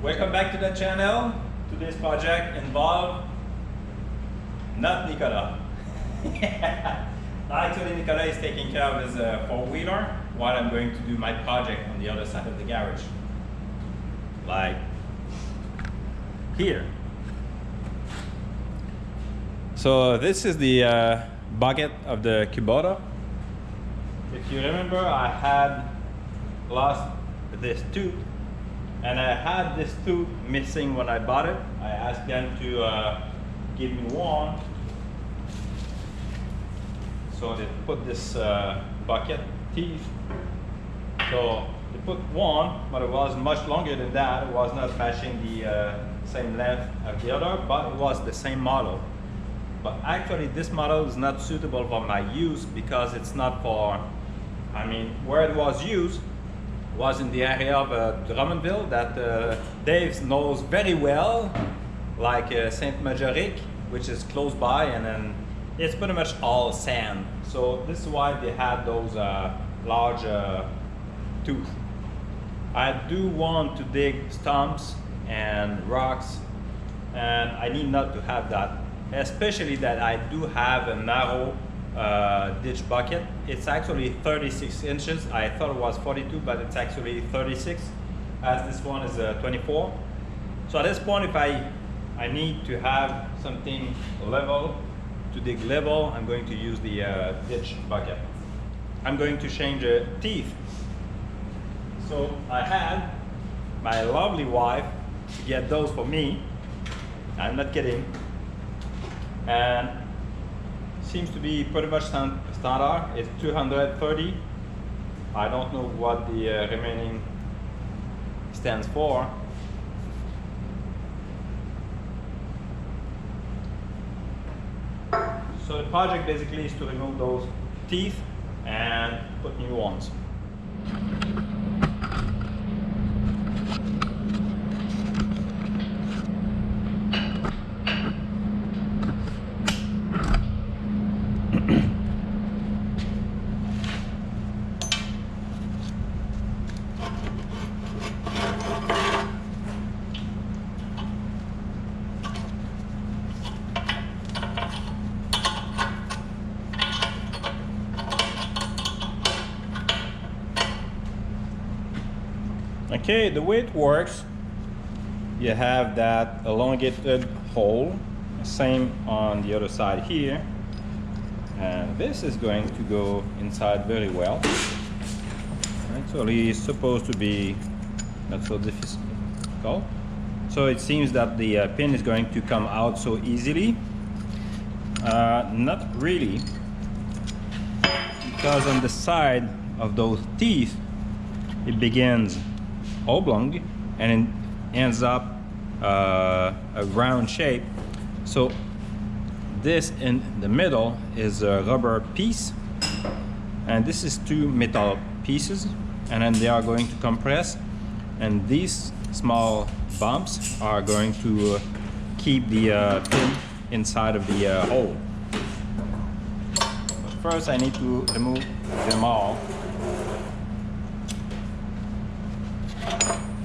Welcome back to the channel. Today's project involves not Nicolas. Actually, Nicolas is taking care of his four-wheeler while I'm going to do my project on the other side of the garage. Like here. So this is the bucket of the Kubota. If you remember, I had lost this tooth, and I had this tooth missing when I bought it. I asked them to give me one. So they put this bucket teeth. So they put one, but it was much longer than that. It was not matching the same length of the other, but it was the same model. But actually this model is not suitable for my use because it's not for, I mean, where it was used was in the area of Drummondville that Dave knows very well, like Saint Majoric, which is close by, and then it's pretty much all sand. So this is why they had those large tooth. I do want to dig stumps and rocks, and I need not to have that, especially that I do have a narrow ditch bucket. It's actually 36 inches. I thought it was 42, but it's actually 36, as this one is 24. So at this point, if I need to have something level, to dig level, I'm going to use the ditch bucket. I'm going to change the teeth. So I had my lovely wife to get those for me. I'm not kidding. And seems to be pretty much standard. It's 230. I don't know what the remaining stands for. So the project basically is to remove those teeth and put new ones. Okay, the way it works, you have that elongated hole, same on the other side here, and this is going to go inside very well. Actually, it's supposed to be not so difficult. So it seems that the pin is going to come out so easily. Not really, because on the side of those teeth, it begins oblong and it ends up a round shape. So this in the middle is a rubber piece, and this is two metal pieces, and then they are going to compress, and these small bumps are going to keep the pin inside of the hole. But first I need to remove them all.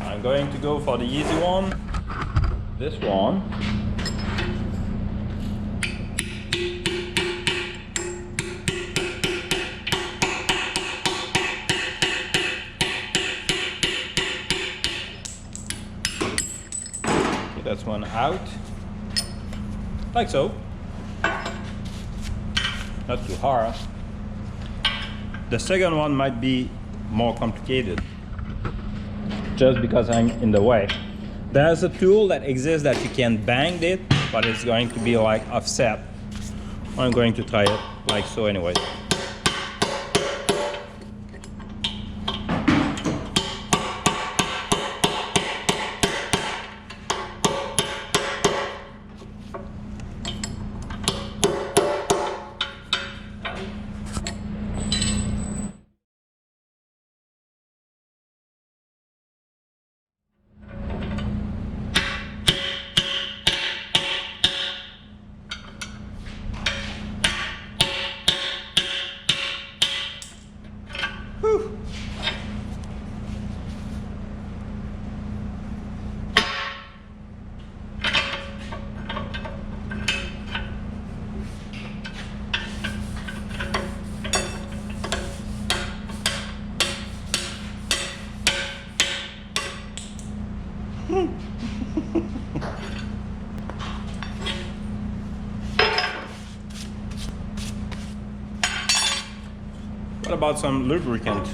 I'm going to go for the easy one, this one. Okay, that's one out, like so. Not too hard. The second one might be more complicated, just because I'm in the way. There's a tool that exists that you can bang it, but it's going to be like offset. I'm going to try it like so anyway. What about some lubricant?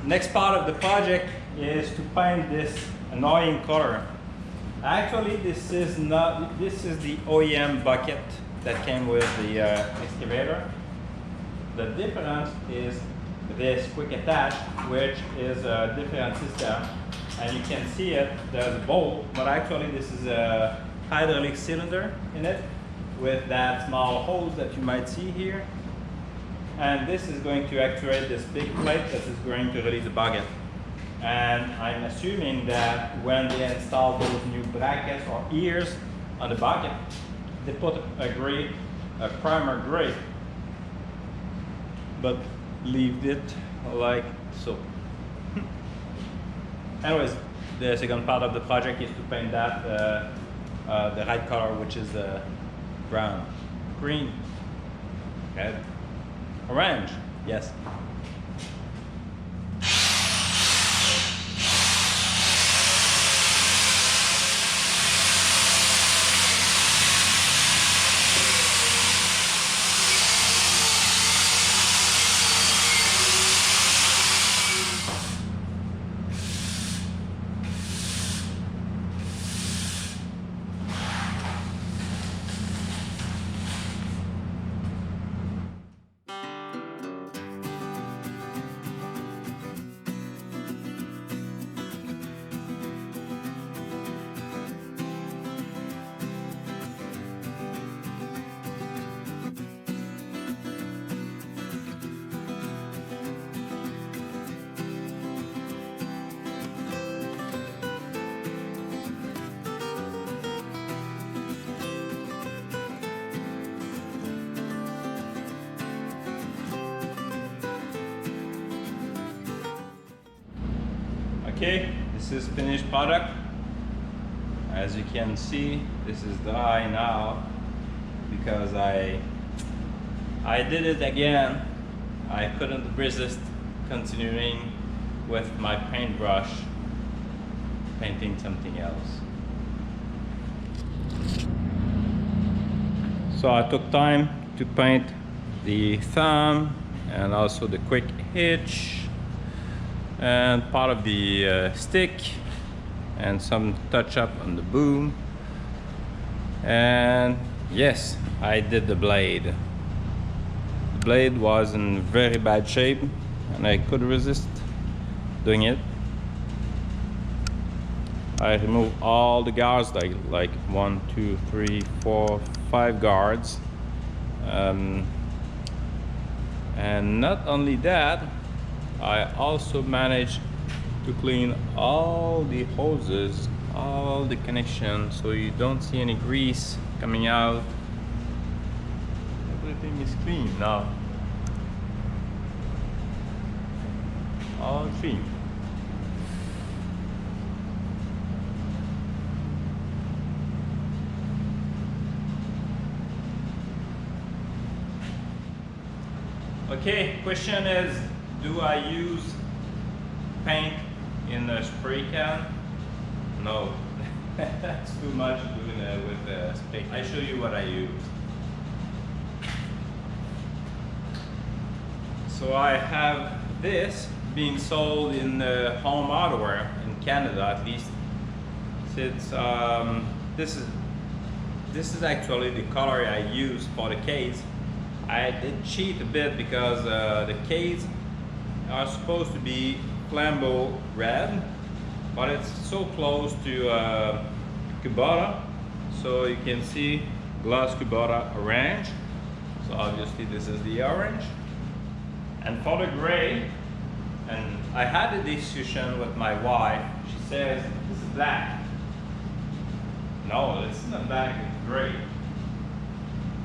Next part of the project is to paint this annoying color. Actually, this is the OEM bucket that came with the excavator. The difference is this quick attach, which is a different system, and you can see it. There's a bolt, but actually this is a hydraulic cylinder in it with that small hose that you might see here. And this is going to actuate this big plate that is going to release the bucket. And I'm assuming that when they install those new brackets or ears on the bucket, they put a primer gray, but leave it like so. Anyways, the second part of the project is to paint that the right color, which is brown, green, red, orange, yes. Okay, this is finished product. As you can see, this is dry now because I did it again. I couldn't resist continuing with my paintbrush, painting something else. So I took time to paint the thumb and also the quick hitch and part of the stick and some touch up on the boom. And yes, I did the blade. The blade was in very bad shape and I couldn't resist doing it. I removed all the guards, like 1, 2, 3, 4, 5 guards. And not only that, I also managed to clean all the hoses, all the connections, so you don't see any grease coming out. Everything is clean now. All clean. Okay, question is, do I use paint in a spray can? No, that's too much doing with the spray can. I show you what I use. So I have this being sold in home hardware in Canada, at least. Since this is actually the color I use for the case. I did cheat a bit because the case are supposed to be flambeau red, but it's so close to Kubota, So you can see gloss Kubota orange. So obviously this is the orange. And for the gray, and I had a discussion with my wife. She says this is black. No, it's not black, it's gray.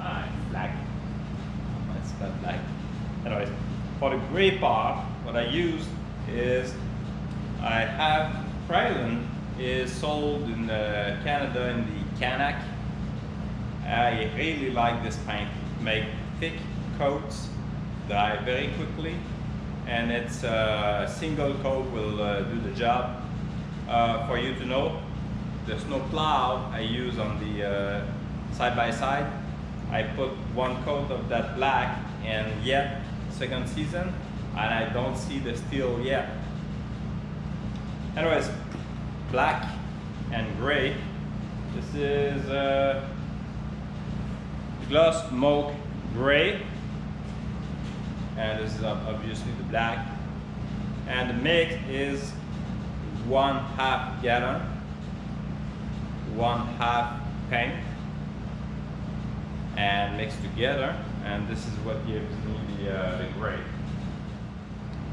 Ah, it's black. It's not black. Anyways, for the gray part, what I use is I have Krylon is sold in Canada in the Canac. I really like this paint. Make thick coats, dry very quickly, and it's a single coat will do the job. For you to know, the snow plow I use on the side by side, I put one coat of that black, and yet second season, and I don't see the steel yet. Anyways, black and gray. This is gloss smoke gray, and this is obviously the black. And the mix is 1/2 gallon, 1/2 paint, and mixed together. And this is what gives me the gray.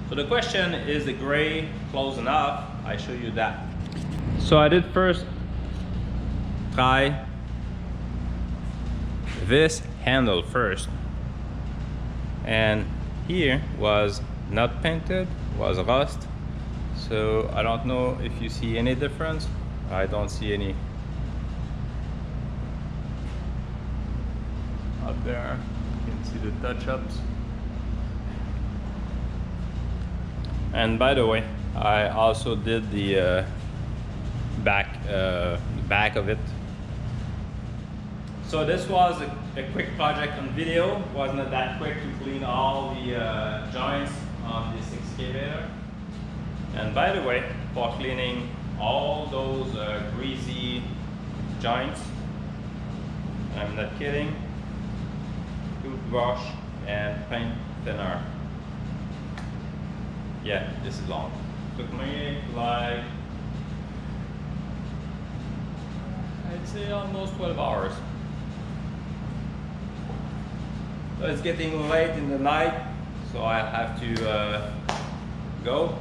So the question is, the gray close enough? I show you that. So I did first try this handle first, and here was not painted, was rust. So I don't know if you see any difference. I don't see any. Up there you can see the touch-ups. And by the way, I also did the back of it. So this was a quick project on video. It was not that quick to clean all the joints on this excavator. And by the way, for cleaning all those greasy joints, I'm not kidding, toothbrush and paint thinner. Yeah, this is long. Took me like, I'd say almost 12 hours. So it's getting late in the night, so I have to go.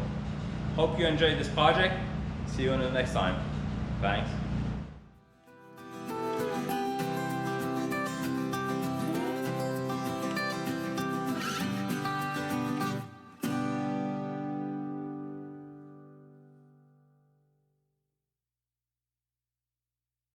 Hope you enjoyed this project. See you on the next time. Thanks.